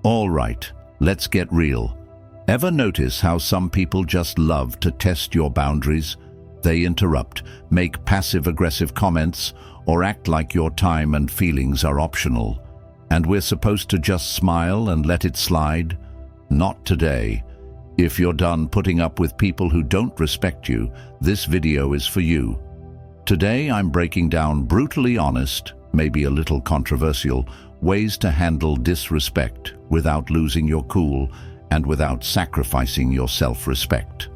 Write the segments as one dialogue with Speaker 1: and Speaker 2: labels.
Speaker 1: All right, let's get real. Ever notice how some people just love to test your boundaries? They interrupt, make passive-aggressive comments, or act like your time and feelings are optional. And we're supposed to just smile and let it slide? Not today. If you're done putting up with people who don't respect you, this video is for you. Today I'm breaking down brutally honest, maybe a little controversial, ways to handle disrespect without losing your cool and without sacrificing your self-respect.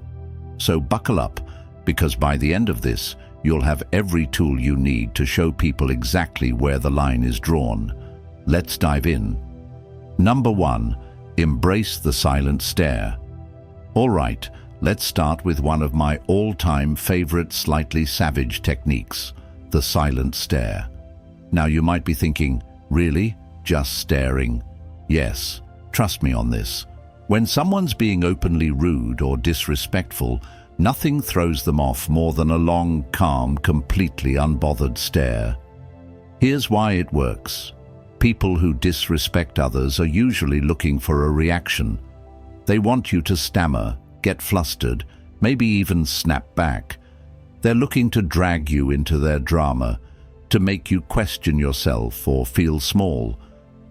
Speaker 1: So buckle up, because by the end of this, you'll have every tool you need to show people exactly where the line is drawn. Let's dive in. Number 1, embrace the silent stare. All right, let's start with one of my all-time favorite slightly savage techniques, the silent stare. Now you might be thinking, really? Just staring? Yes, trust me on this. When someone's being openly rude or disrespectful, nothing throws them off more than a long, calm, completely unbothered stare. Here's why it works. People who disrespect others are usually looking for a reaction. They want you to stammer, get flustered, maybe even snap back. They're looking to drag you into their drama, to make you question yourself or feel small.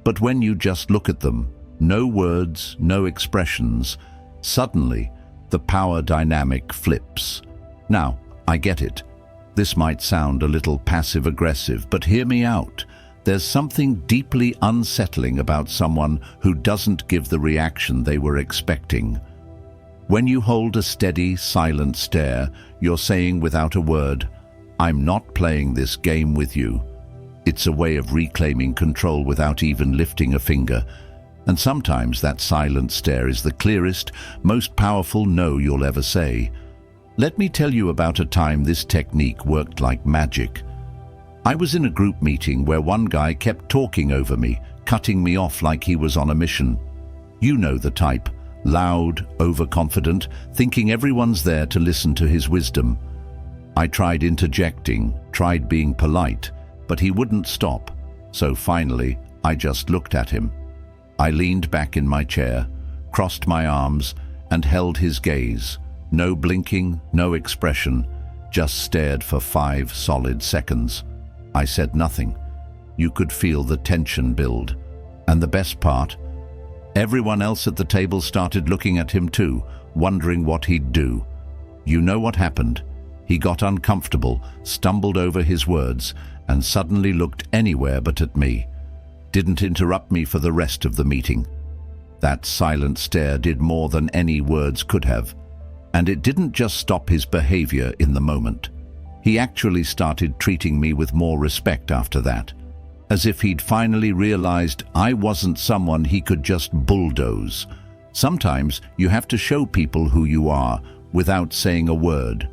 Speaker 1: But when you just look at them, no words, no expressions, suddenly the power dynamic flips. Now, I get it. This might sound a little passive-aggressive, but hear me out. There's something deeply unsettling about someone who doesn't give the reaction they were expecting. When you hold a steady, silent stare, you're saying without a word, "I'm not playing this game with you." It's a way of reclaiming control without even lifting a finger. And sometimes that silent stare is the clearest, most powerful no you'll ever say. Let me tell you about a time this technique worked like magic. I was in a group meeting where one guy kept talking over me, cutting me off like he was on a mission. You know the type, loud, overconfident, thinking everyone's there to listen to his wisdom. I tried interjecting, tried being polite, but he wouldn't stop. So finally, I just looked at him. I leaned back in my chair, crossed my arms, and held his gaze. No blinking, no expression, just stared for 5 solid seconds. I said nothing. You could feel the tension build. And the best part, everyone else at the table started looking at him too, wondering what he'd do. You know what happened? He got uncomfortable, stumbled over his words, and suddenly looked anywhere but at me. Didn't interrupt me for the rest of the meeting. That silent stare did more than any words could have. And it didn't just stop his behavior in the moment. He actually started treating me with more respect after that, as if he'd finally realized I wasn't someone he could just bulldoze. Sometimes you have to show people who you are without saying a word.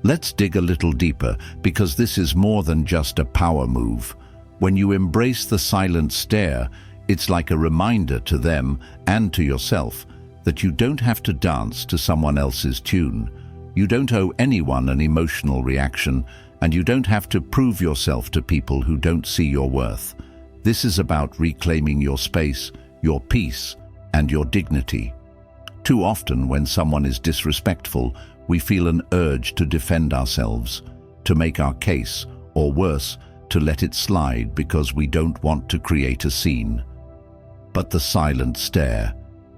Speaker 1: Let's dig a little deeper, because this is more than just a power move. When you embrace the silent stare, it's like a reminder to them and to yourself that you don't have to dance to someone else's tune. You don't owe anyone an emotional reaction, and you don't have to prove yourself to people who don't see your worth. This is about reclaiming your space, your peace, and your dignity. Too often, when someone is disrespectful, we feel an urge to defend ourselves, to make our case, or worse, to let it slide because we don't want to create a scene. But the silent stare,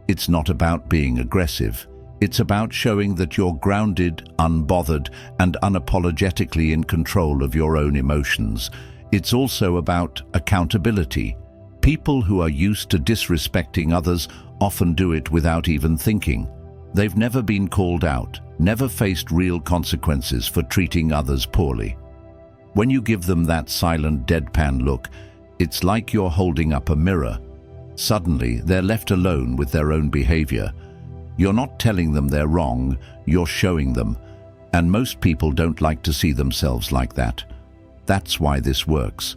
Speaker 1: it's not about being aggressive. It's about showing that you're grounded, unbothered, and unapologetically in control of your own emotions. It's also about accountability. People who are used to disrespecting others often do it without even thinking. They've never been called out, never faced real consequences for treating others poorly. When you give them that silent, deadpan look, it's like you're holding up a mirror. Suddenly, they're left alone with their own behavior. You're not telling them they're wrong, you're showing them. And most people don't like to see themselves like that. That's why this works.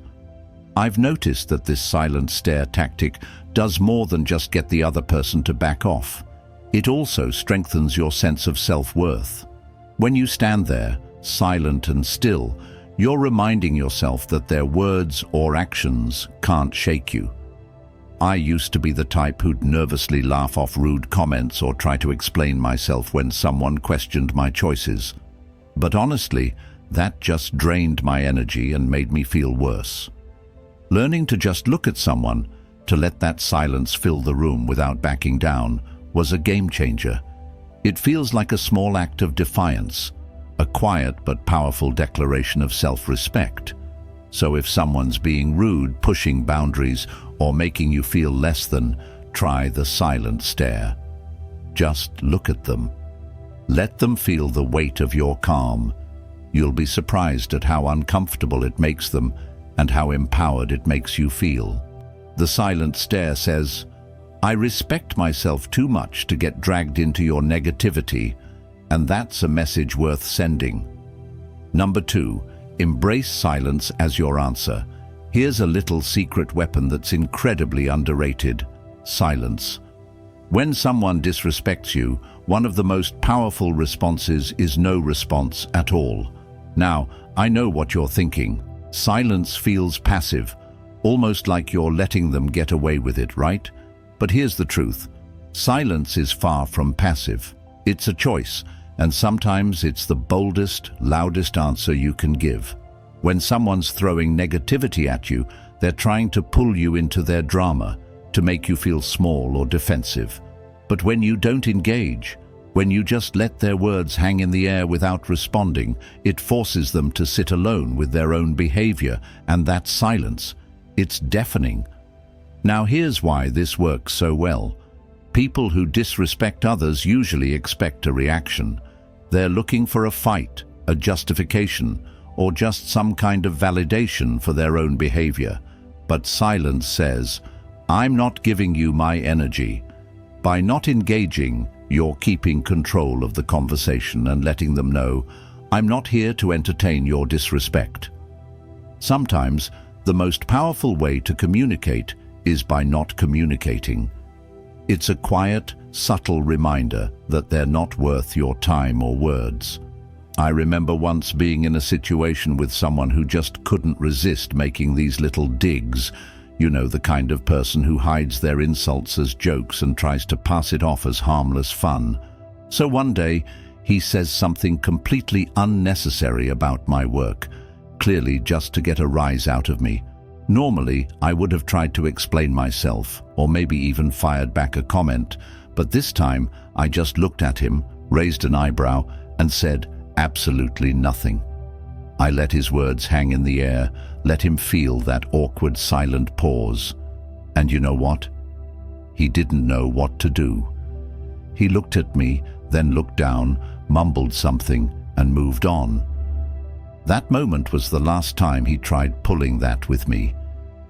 Speaker 1: I've noticed that this silent stare tactic does more than just get the other person to back off. It also strengthens your sense of self-worth. When you stand there, silent and still, you're reminding yourself that their words or actions can't shake you. I used to be the type who'd nervously laugh off rude comments or try to explain myself when someone questioned my choices. But honestly, that just drained my energy and made me feel worse. Learning to just look at someone, to let that silence fill the room without backing down, was a game changer. It feels like a small act of defiance, a quiet but powerful declaration of self-respect. So if someone's being rude, pushing boundaries, or making you feel less than, try the silent stare. Just look at them. Let them feel the weight of your calm. You'll be surprised at how uncomfortable it makes them and how empowered it makes you feel. The silent stare says, "I respect myself too much to get dragged into your negativity," and that's a message worth sending. Number 2, embrace silence as your answer. Here's a little secret weapon that's incredibly underrated: silence. When someone disrespects you, one of the most powerful responses is no response at all. Now, I know what you're thinking. Silence feels passive, almost like you're letting them get away with it, right? But here's the truth. Silence is far from passive. It's a choice, and sometimes it's the boldest, loudest answer you can give. When someone's throwing negativity at you, they're trying to pull you into their drama, to make you feel small or defensive. But when you don't engage, when you just let their words hang in the air without responding, it forces them to sit alone with their own behavior, and that silence, it's deafening. Now here's why this works so well. People who disrespect others usually expect a reaction. They're looking for a fight, a justification, or just some kind of validation for their own behavior. But silence says, "I'm not giving you my energy." By not engaging, you're keeping control of the conversation and letting them know, "I'm not here to entertain your disrespect." Sometimes, the most powerful way to communicate is by not communicating. It's a quiet, subtle reminder that they're not worth your time or words. I remember once being in a situation with someone who just couldn't resist making these little digs. You know, the kind of person who hides their insults as jokes and tries to pass it off as harmless fun. So one day, he says something completely unnecessary about my work, clearly just to get a rise out of me. Normally, I would have tried to explain myself, or maybe even fired back a comment, but this time I just looked at him, raised an eyebrow, and said absolutely nothing. I let his words hang in the air, let him feel that awkward silent pause. And you know what? He didn't know what to do. He looked at me, then looked down, mumbled something, and moved on. That moment was the last time he tried pulling that with me.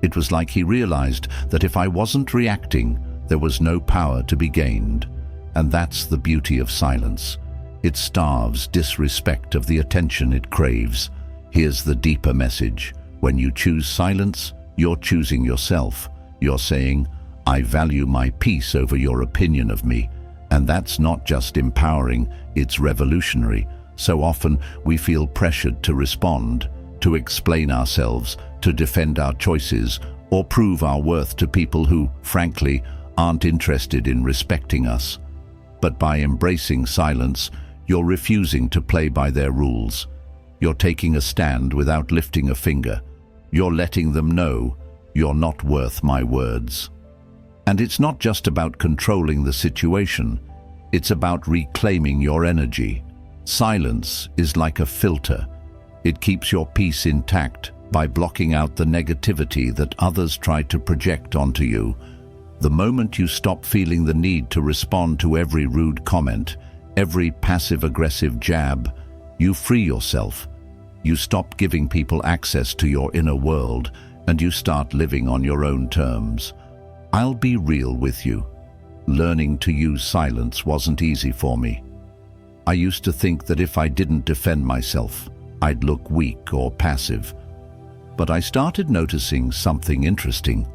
Speaker 1: It was like he realized that if I wasn't reacting, there was no power to be gained. And that's the beauty of silence. It starves disrespect of the attention it craves. Here's the deeper message. When you choose silence, you're choosing yourself. You're saying, "I value my peace over your opinion of me." And that's not just empowering, it's revolutionary. So often we feel pressured to respond, to explain ourselves, to defend our choices, or prove our worth to people who, frankly, aren't interested in respecting us. But by embracing silence, you're refusing to play by their rules. You're taking a stand without lifting a finger. You're letting them know you're not worth my words. And it's not just about controlling the situation, it's about reclaiming your energy. Silence is like a filter. It keeps your peace intact by blocking out the negativity that others try to project onto you. The moment you stop feeling the need to respond to every rude comment, every passive-aggressive jab, you free yourself. You stop giving people access to your inner world, and you start living on your own terms. I'll be real with you. Learning to use silence wasn't easy for me. I used to think that if I didn't defend myself, I'd look weak or passive. But I started noticing something interesting.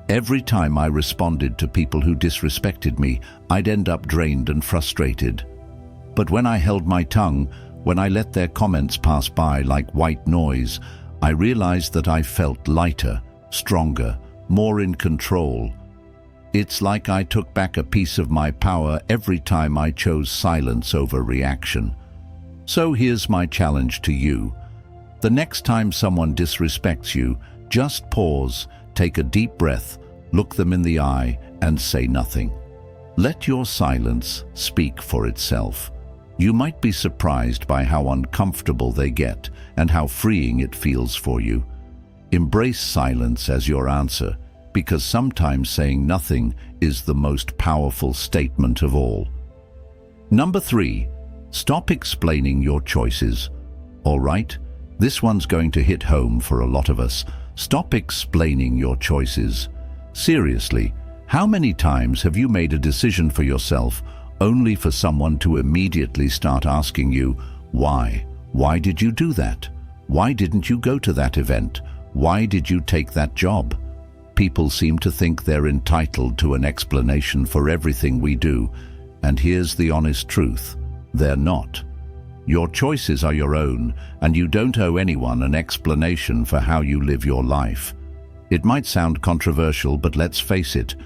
Speaker 1: Every time I responded to people who disrespected me, I'd end up drained and frustrated. But when I held my tongue, when I let their comments pass by like white noise, I realized that I felt lighter, stronger, more in control. It's like I took back a piece of my power every time I chose silence over reaction. So here's my challenge to you. The next time someone disrespects you, just pause, take a deep breath, look them in the eye, and say nothing. Let your silence speak for itself. You might be surprised by how uncomfortable they get and how freeing it feels for you. Embrace silence as your answer, because sometimes saying nothing is the most powerful statement of all. Number 3, stop explaining your choices. All right, this one's going to hit home for a lot of us. Stop explaining your choices. Seriously, how many times have you made a decision for yourself only for someone to immediately start asking you, why? Why did you do that? Why didn't you go to that event? Why did you take that job? People seem to think they're entitled to an explanation for everything we do, and here's the honest truth: they're not. Your choices are your own, and you don't owe anyone an explanation for how you live your life. It might sound controversial, but let's face it,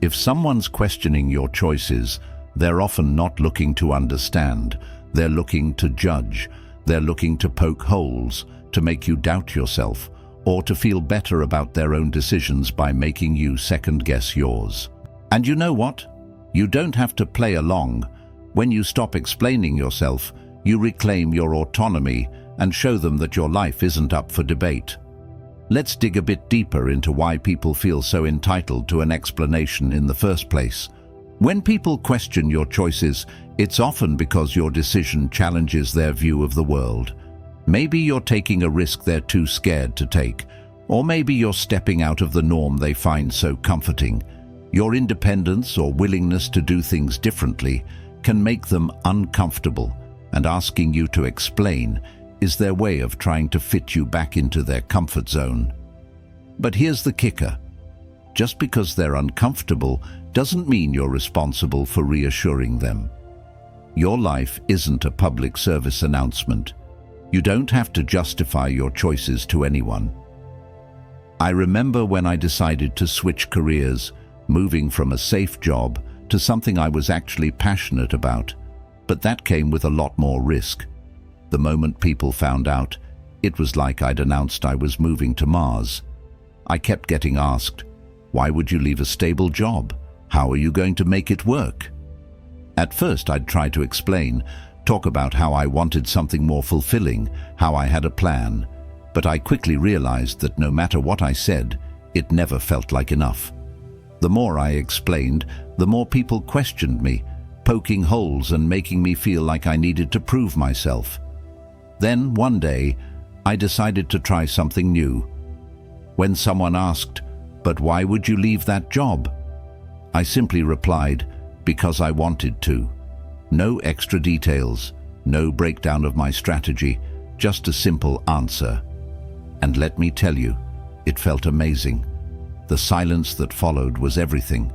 Speaker 1: if someone's questioning your choices, they're often not looking to understand. They're looking to judge. They're looking to poke holes, to make you doubt yourself, or to feel better about their own decisions by making you second-guess yours. And you know what? You don't have to play along. When you stop explaining yourself, you reclaim your autonomy and show them that your life isn't up for debate. Let's dig a bit deeper into why people feel so entitled to an explanation in the first place. When people question your choices, it's often because your decision challenges their view of the world. Maybe you're taking a risk they're too scared to take, or maybe you're stepping out of the norm they find so comforting. Your independence or willingness to do things differently can make them uncomfortable, and asking you to explain is their way of trying to fit you back into their comfort zone. But here's the kicker. Just because they're uncomfortable doesn't mean you're responsible for reassuring them. Your life isn't a public service announcement. You don't have to justify your choices to anyone. I remember when I decided to switch careers, moving from a safe job to something I was actually passionate about, but that came with a lot more risk. The moment people found out, it was like I'd announced I was moving to Mars. I kept getting asked, why would you leave a stable job? How are you going to make it work? At first I'd try to explain, talk about how I wanted something more fulfilling, how I had a plan, but I quickly realized that no matter what I said, it never felt like enough. The more I explained, the more people questioned me, poking holes and making me feel like I needed to prove myself. Then, one day, I decided to try something new. When someone asked, "But why would you leave that job?" I simply replied, "Because I wanted to." No extra details, no breakdown of my strategy, just a simple answer. And let me tell you, it felt amazing. The silence that followed was everything.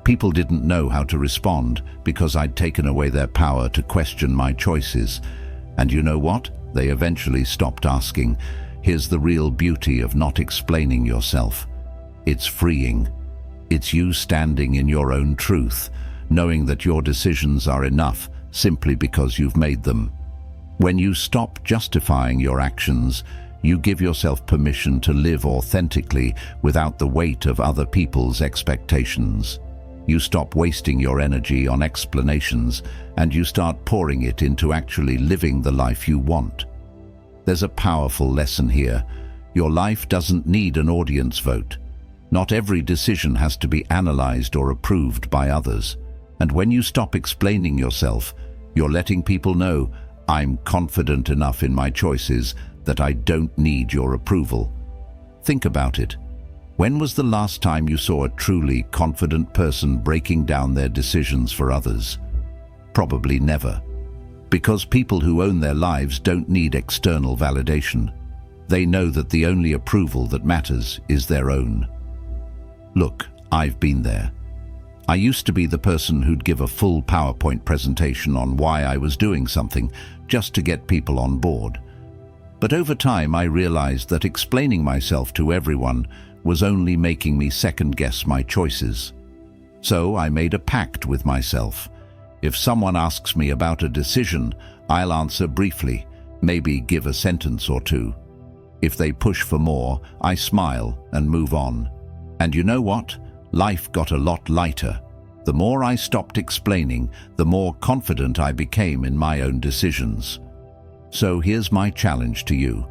Speaker 1: People didn't know how to respond because I'd taken away their power to question my choices. And you know what? They eventually stopped asking. Here's the real beauty of not explaining yourself. It's freeing. It's you standing in your own truth, knowing that your decisions are enough simply because you've made them. When you stop justifying your actions, you give yourself permission to live authentically without the weight of other people's expectations. You stop wasting your energy on explanations and you start pouring it into actually living the life you want. There's a powerful lesson here. Your life doesn't need an audience vote. Not every decision has to be analyzed or approved by others. And when you stop explaining yourself, you're letting people know, I'm confident enough in my choices that I don't need your approval. Think about it. When was the last time you saw a truly confident person breaking down their decisions for others? Probably never. Because people who own their lives don't need external validation. They know that the only approval that matters is their own. Look, I've been there. I used to be the person who'd give a full PowerPoint presentation on why I was doing something just to get people on board. But over time I realized that explaining myself to everyone was only making me second-guess my choices. So I made a pact with myself. If someone asks me about a decision, I'll answer briefly, maybe give a sentence or two. If they push for more, I smile and move on. And you know what? Life got a lot lighter. The more I stopped explaining, the more confident I became in my own decisions. So here's my challenge to you.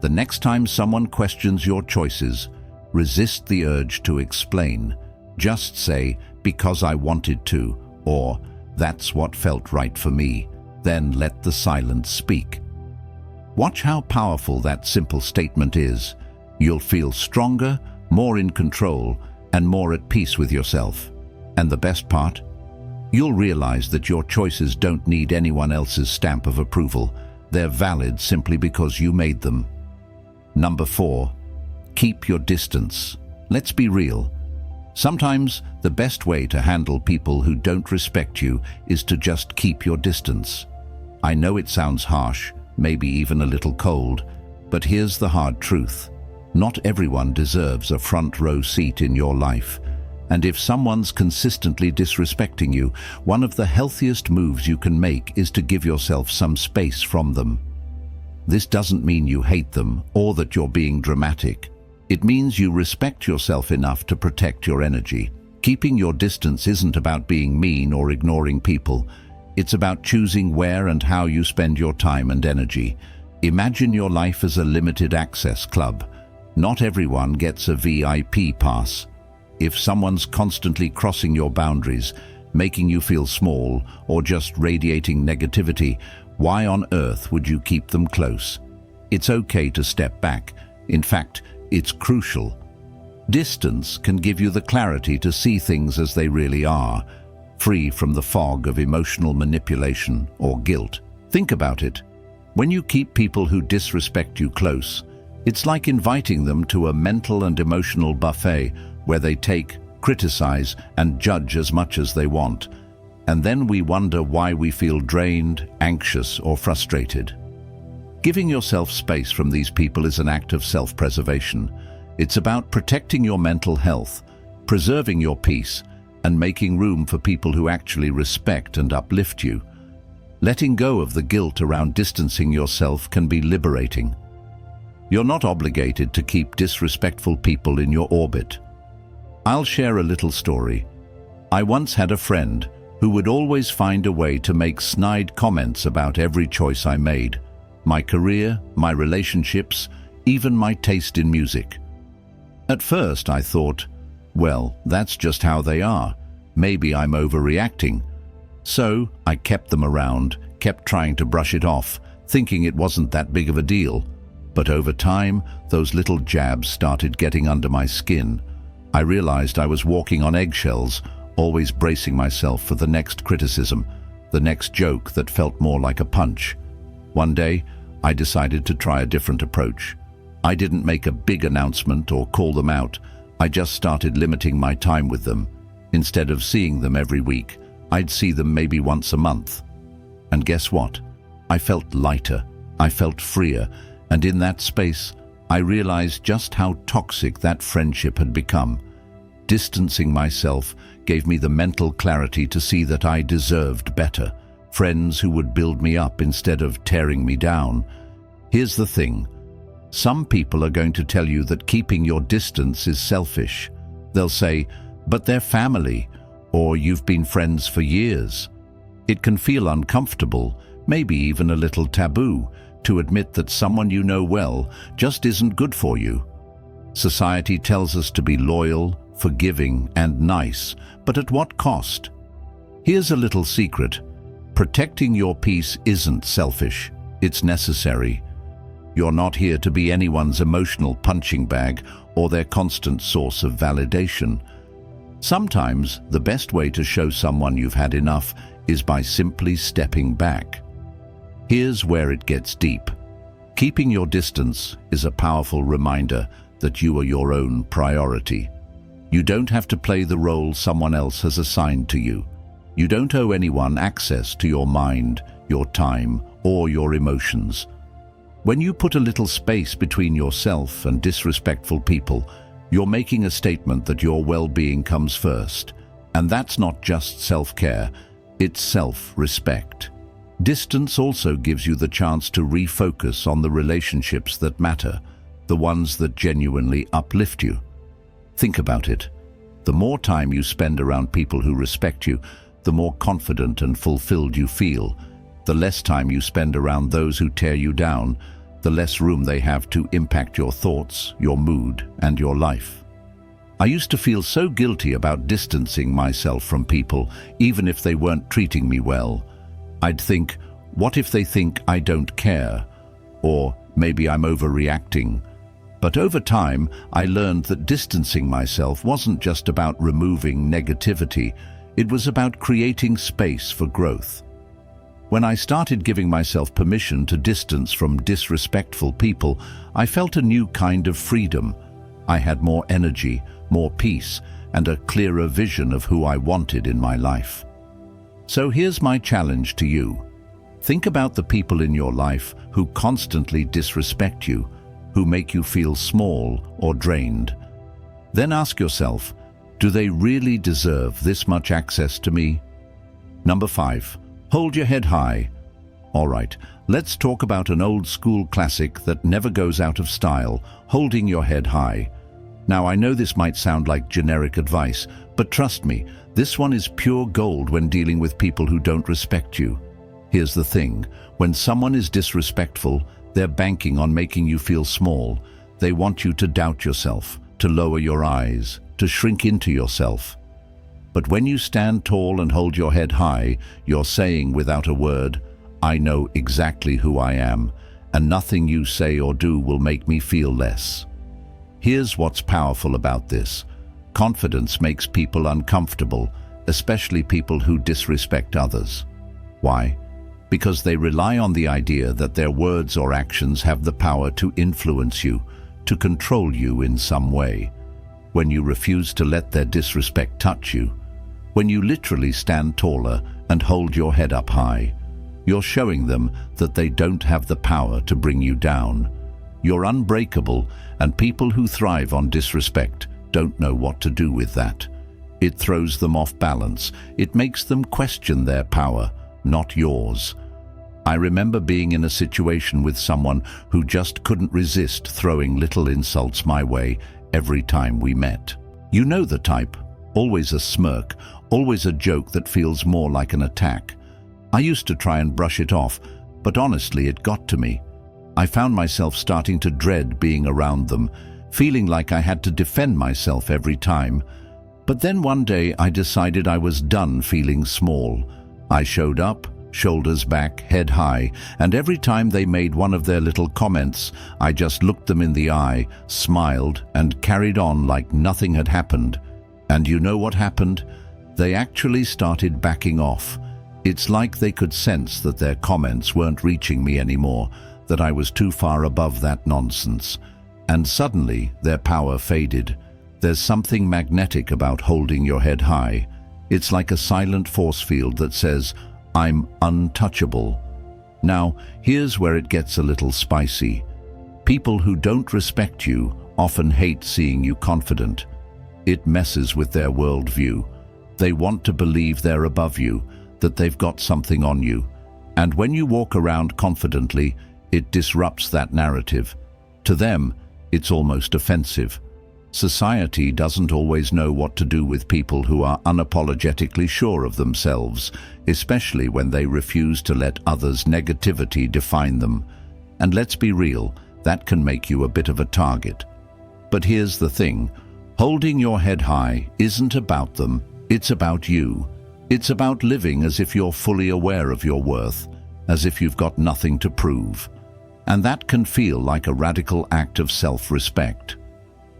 Speaker 1: The next time someone questions your choices, resist the urge to explain. Just say, "Because I wanted to," or "That's what felt right for me." Then let the silence speak. Watch how powerful that simple statement is. You'll feel stronger, more in control, and more at peace with yourself. And the best part? You'll realize that your choices don't need anyone else's stamp of approval. They're valid simply because you made them. Number 4, keep your distance. Let's be real. Sometimes the best way to handle people who don't respect you is to just keep your distance. I know it sounds harsh, maybe even a little cold, but here's the hard truth. Not everyone deserves a front row seat in your life. And if someone's consistently disrespecting you, one of the healthiest moves you can make is to give yourself some space from them. This doesn't mean you hate them or that you're being dramatic. It means you respect yourself enough to protect your energy. Keeping your distance isn't about being mean or ignoring people. It's about choosing where and how you spend your time and energy. Imagine your life as a limited access club. Not everyone gets a VIP pass. If someone's constantly crossing your boundaries, making you feel small, or just radiating negativity, why on earth would you keep them close? It's okay to step back. In fact, it's crucial. Distance can give you the clarity to see things as they really are, free from the fog of emotional manipulation or guilt. Think about it. When you keep people who disrespect you close, it's like inviting them to a mental and emotional buffet where they take, criticize, and judge as much as they want. And then we wonder why we feel drained, anxious, or frustrated. Giving yourself space from these people is an act of self-preservation. It's about protecting your mental health, preserving your peace, and making room for people who actually respect and uplift you. Letting go of the guilt around distancing yourself can be liberating. You're not obligated to keep disrespectful people in your orbit. I'll share a little story. I once had a friend who would always find a way to make snide comments about every choice I made. My career, my relationships, even my taste in music. At first I thought, well, that's just how they are. Maybe I'm overreacting. So I kept them around, kept trying to brush it off, thinking it wasn't that big of a deal. But over time, those little jabs started getting under my skin. I realized I was walking on eggshells, always bracing myself for the next criticism, the next joke that felt more like a punch. One day, I decided to try a different approach. I didn't make a big announcement or call them out. I just started limiting my time with them. Instead of seeing them every week, I'd see them maybe once a month. And guess what? I felt lighter, I felt freer, and in that space, I realized just how toxic that friendship had become. Distancing myself gave me the mental clarity to see that I deserved better. Friends who would build me up instead of tearing me down. Here's the thing. Some people are going to tell you that keeping your distance is selfish. They'll say, but they're family, or you've been friends for years. It can feel uncomfortable, maybe even a little taboo, to admit that someone you know well just isn't good for you. Society tells us to be loyal, forgiving, and nice, but at what cost? Here's a little secret. Protecting your peace isn't selfish, it's necessary. You're not here to be anyone's emotional punching bag or their constant source of validation. Sometimes the best way to show someone you've had enough is by simply stepping back. Here's where it gets deep. Keeping your distance is a powerful reminder that you are your own priority. You don't have to play the role someone else has assigned to you. You don't owe anyone access to your mind, your time, or your emotions. When you put a little space between yourself and disrespectful people, you're making a statement that your well-being comes first. And that's not just self-care, it's self-respect. Distance also gives you the chance to refocus on the relationships that matter, the ones that genuinely uplift you. Think about it. The more time you spend around people who respect you, the more confident and fulfilled you feel. The less time you spend around those who tear you down, the less room they have to impact your thoughts, your mood, and your life. I used to feel so guilty about distancing myself from people, even if they weren't treating me well. I'd think, what if they think I don't care? Or maybe I'm overreacting. But over time, I learned that distancing myself wasn't just about removing negativity, it was about creating space for growth. When I started giving myself permission to distance from disrespectful people, I felt a new kind of freedom. I had more energy, more peace, and a clearer vision of who I wanted in my life. So here's my challenge to you. Think about the people in your life who constantly disrespect you, who make you feel small or drained. Then ask yourself, do they really deserve this much access to me? Number 5. Hold your head high. All right, let's talk about an old school classic that never goes out of style, holding your head high. Now, I know this might sound like generic advice, but trust me, this one is pure gold when dealing with people who don't respect you. Here's the thing, when someone is disrespectful, they're banking on making you feel small. They want you to doubt yourself, to lower your eyes, to shrink into yourself. But when you stand tall and hold your head high, you're saying without a word, I know exactly who I am, and nothing you say or do will make me feel less. Here's what's powerful about this. Confidence makes people uncomfortable, especially people who disrespect others. Why? Because they rely on the idea that their words or actions have the power to influence you, to control you in some way. When you refuse to let their disrespect touch you, when you literally stand taller and hold your head up high, you're showing them that they don't have the power to bring you down. You're unbreakable, and people who thrive on disrespect don't know what to do with that. It throws them off balance. It makes them question their power, not yours. I remember being in a situation with someone who just couldn't resist throwing little insults my way every time we met. You know the type, always a smirk, always a joke that feels more like an attack. I used to try and brush it off, but honestly it got to me. I found myself starting to dread being around them, feeling like I had to defend myself every time. But then one day I decided I was done feeling small. I showed up, shoulders back, head high, and every time they made one of their little comments, I just looked them in the eye, smiled, and carried on like nothing had happened. And you know what happened? They actually started backing off. It's like they could sense that their comments weren't reaching me anymore, that I was too far above that nonsense. And suddenly, their power faded. There's something magnetic about holding your head high. It's like a silent force field that says, I'm untouchable. Now, here's where it gets a little spicy. People who don't respect you often hate seeing you confident. It messes with their worldview. They want to believe they're above you, that they've got something on you. And when you walk around confidently, it disrupts that narrative. To them, it's almost offensive. Society doesn't always know what to do with people who are unapologetically sure of themselves, especially when they refuse to let others' negativity define them. And let's be real, that can make you a bit of a target. But here's the thing, holding your head high isn't about them, it's about you. It's about living as if you're fully aware of your worth, as if you've got nothing to prove. And that can feel like a radical act of self-respect.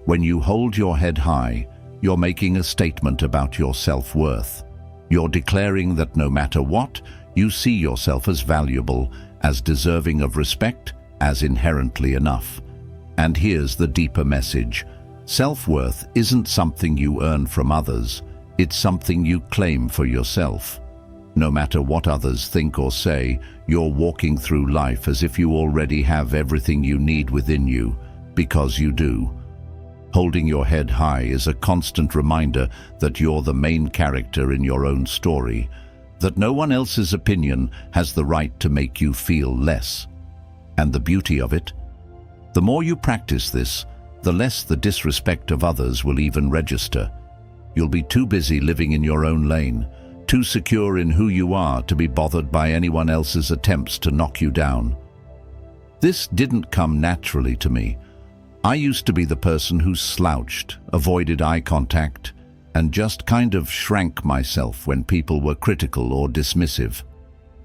Speaker 1: When you hold your head high, you're making a statement about your self-worth. You're declaring that no matter what, you see yourself as valuable, as deserving of respect, as inherently enough. And here's the deeper message. Self-worth isn't something you earn from others. It's something you claim for yourself. No matter what others think or say, you're walking through life as if you already have everything you need within you, because you do. Holding your head high is a constant reminder that you're the main character in your own story, that no one else's opinion has the right to make you feel less. And the beauty of it? The more you practice this, the less the disrespect of others will even register. You'll be too busy living in your own lane, too secure in who you are to be bothered by anyone else's attempts to knock you down. This didn't come naturally to me. I used to be the person who slouched, avoided eye contact, and just kind of shrank myself when people were critical or dismissive.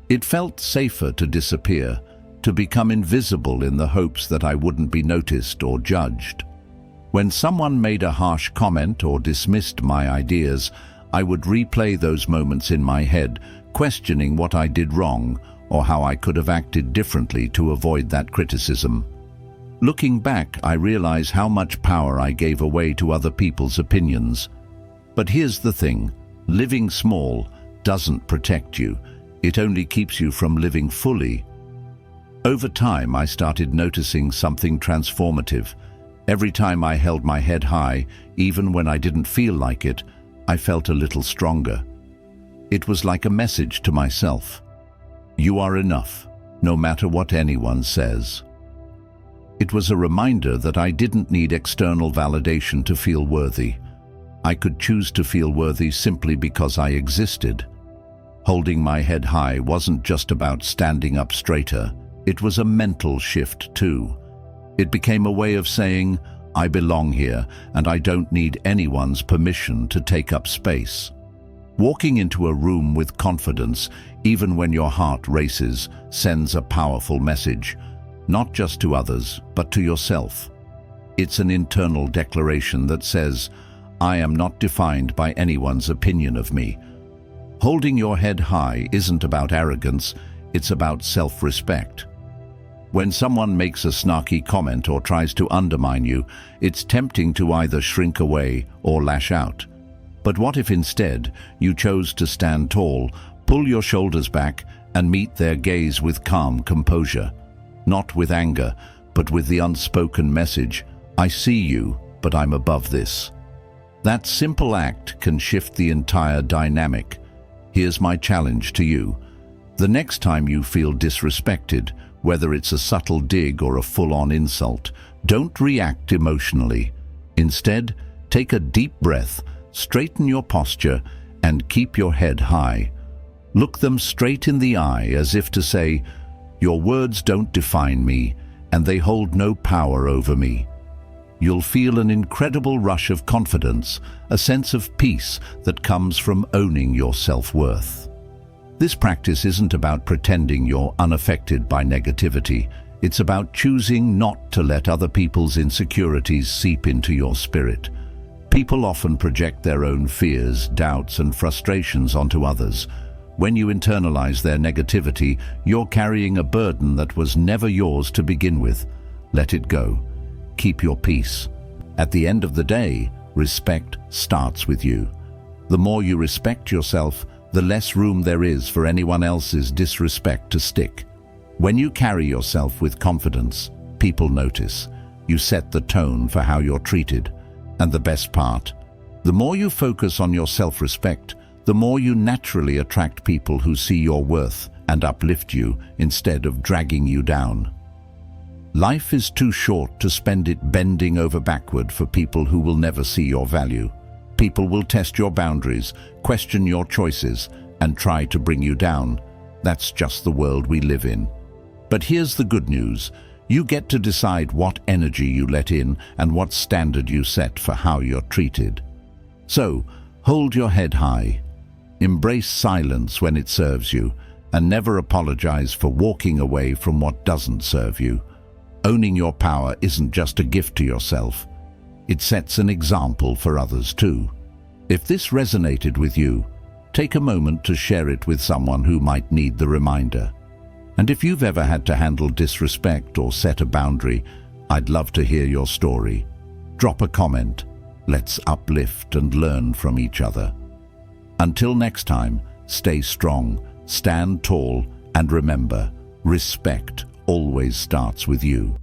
Speaker 1: It felt safer to disappear, to become invisible in the hopes that I wouldn't be noticed or judged. When someone made a harsh comment or dismissed my ideas, I would replay those moments in my head, questioning what I did wrong or how I could have acted differently to avoid that criticism. Looking back, I realize how much power I gave away to other people's opinions. But here's the thing, living small doesn't protect you. It only keeps you from living fully. Over time, I started noticing something transformative. Every time I held my head high, even when I didn't feel like it, I felt a little stronger. It was like a message to myself. You are enough, no matter what anyone says. It was a reminder that I didn't need external validation to feel worthy. I could choose to feel worthy simply because I existed. Holding my head high wasn't just about standing up straighter. It was a mental shift too. It became a way of saying, I belong here and I don't need anyone's permission to take up space. Walking into a room with confidence, even when your heart races, sends a powerful message, not just to others, but to yourself. It's an internal declaration that says, I am not defined by anyone's opinion of me. Holding your head high isn't about arrogance, it's about self-respect. When someone makes a snarky comment or tries to undermine you, it's tempting to either shrink away or lash out. But what if instead you chose to stand tall, pull your shoulders back, and meet their gaze with calm composure? Not with anger, but with the unspoken message, I see you, but I'm above this. That simple act can shift the entire dynamic. Here's my challenge to you. The next time you feel disrespected, whether it's a subtle dig or a full-on insult, don't react emotionally. Instead, take a deep breath, straighten your posture, and keep your head high. Look them straight in the eye as if to say, your words don't define me, and they hold no power over me. You'll feel an incredible rush of confidence, a sense of peace that comes from owning your self-worth. This practice isn't about pretending you're unaffected by negativity. It's about choosing not to let other people's insecurities seep into your spirit. People often project their own fears, doubts, and frustrations onto others. When you internalize their negativity, you're carrying a burden that was never yours to begin with. Let it go. Keep your peace. At the end of the day, respect starts with you. The more you respect yourself, the less room there is for anyone else's disrespect to stick. When you carry yourself with confidence, people notice. You set the tone for how you're treated. And the best part, the more you focus on your self-respect, the more you naturally attract people who see your worth and uplift you instead of dragging you down. Life is too short to spend it bending over backward for people who will never see your value. People will test your boundaries, question your choices, and try to bring you down. That's just the world we live in. But here's the good news. You get to decide what energy you let in and what standard you set for how you're treated. So, hold your head high. Embrace silence when it serves you, and never apologize for walking away from what doesn't serve you. Owning your power isn't just a gift to yourself. It sets an example for others too. If this resonated with you, take a moment to share it with someone who might need the reminder. And if you've ever had to handle disrespect or set a boundary, I'd love to hear your story. Drop a comment. Let's uplift and learn from each other. Until next time, stay strong, stand tall, and remember, respect always starts with you.